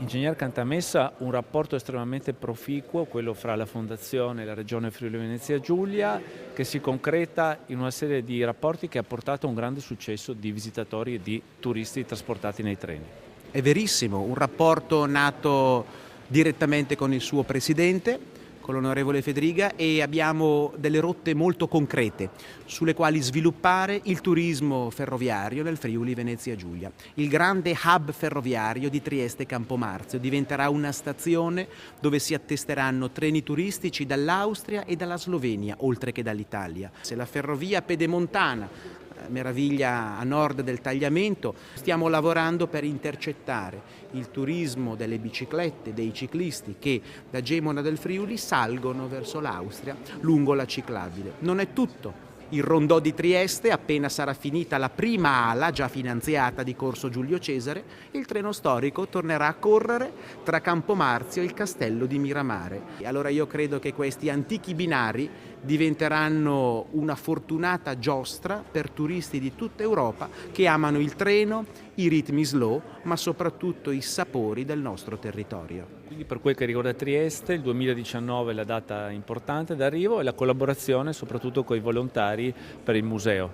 Ingegner Cantamessa, un rapporto estremamente proficuo, quello fra la Fondazione e la Regione Friuli Venezia Giulia, che si concreta in una serie di rapporti che ha portato a un grande successo di visitatori e di turisti trasportati nei treni. È verissimo, un rapporto nato direttamente con il suo presidente, con l'onorevole Fedriga, e abbiamo delle rotte molto concrete sulle quali sviluppare il turismo ferroviario nel Friuli Venezia Giulia. Il grande hub ferroviario di Trieste Campomarzio diventerà una stazione dove si attesteranno treni turistici dall'Austria e dalla Slovenia, oltre che dall'Italia. Se la ferrovia pedemontana, meraviglia a nord del tagliamento, stiamo lavorando per intercettare il turismo delle biciclette, dei ciclisti che da Gemona del Friuli salgono verso l'Austria lungo la ciclabile. Non è tutto. Il rondò di Trieste, appena sarà finita la prima ala già finanziata di Corso Giulio Cesare, il treno storico tornerà a correre tra Campomarzio e il castello di Miramare. E allora io credo che questi antichi binari diventeranno una fortunata giostra per turisti di tutta Europa che amano il treno, i ritmi slow, ma soprattutto i sapori del nostro territorio. Quindi per quel che riguarda Trieste, il 2019 è la data importante d'arrivo e la collaborazione soprattutto con i volontari per il museo.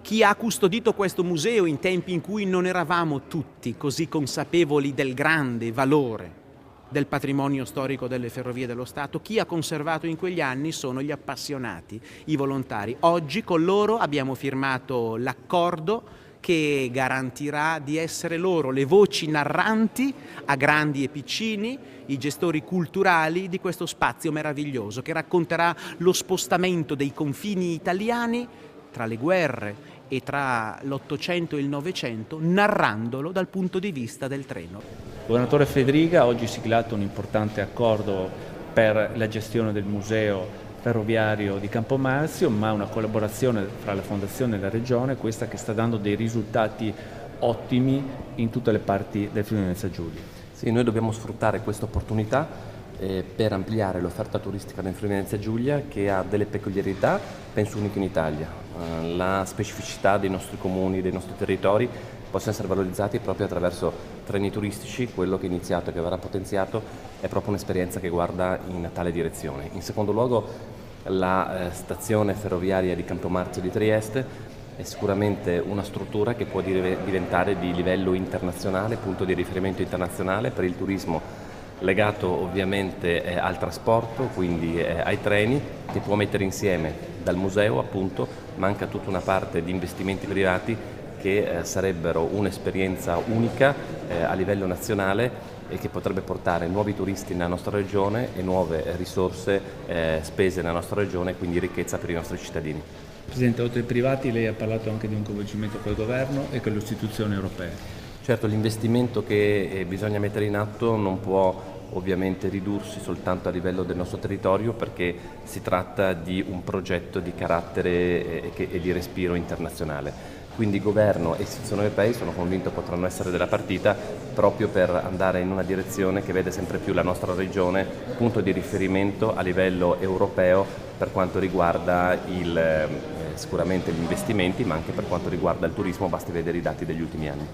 Chi ha custodito questo museo in tempi in cui non eravamo tutti così consapevoli del grande valore del patrimonio storico delle Ferrovie dello Stato, chi ha conservato in quegli anni sono gli appassionati, i volontari. Oggi con loro abbiamo firmato l'accordo che garantirà di essere loro le voci narranti a grandi e piccini, i gestori culturali di questo spazio meraviglioso che racconterà lo spostamento dei confini italiani tra le guerre e tra l'Ottocento e il Novecento, narrandolo dal punto di vista del treno. Governatore Fedriga ha oggi siglato un importante accordo per la gestione del museo ferroviario di Campomarzio, ma una collaborazione fra la Fondazione e la Regione, questa che sta dando dei risultati ottimi in tutte le parti del Friuli Venezia Giulia. Sì, noi dobbiamo sfruttare questa opportunità per ampliare l'offerta turistica nel Friuli Venezia Giulia, che ha delle peculiarità, penso uniche in Italia. La specificità dei nostri comuni, dei nostri territori possono essere valorizzati proprio attraverso treni turistici. Quello che è iniziato e che verrà potenziato è proprio un'esperienza che guarda in tale direzione. In secondo luogo, la stazione ferroviaria di Campomarzio di Trieste è sicuramente una struttura che può diventare di livello internazionale, punto di riferimento internazionale per il turismo legato ovviamente al trasporto, quindi ai treni, che può mettere insieme dal museo appunto, manca tutta una parte di investimenti privati che sarebbero un'esperienza unica a livello nazionale e che potrebbe portare nuovi turisti nella nostra regione e nuove risorse spese nella nostra regione, quindi ricchezza per i nostri cittadini. Presidente, oltre ai privati lei ha parlato anche di un coinvolgimento col governo e con le istituzioni europee. Certo, l'investimento che bisogna mettere in atto non può ovviamente ridursi soltanto a livello del nostro territorio, perché si tratta di un progetto di carattere e di respiro internazionale. Quindi governo e istituzioni europee, sono convinto, potranno essere della partita proprio per andare in una direzione che vede sempre più la nostra regione punto di riferimento a livello europeo per quanto riguarda sicuramente gli investimenti, ma anche per quanto riguarda il turismo, basti vedere i dati degli ultimi anni.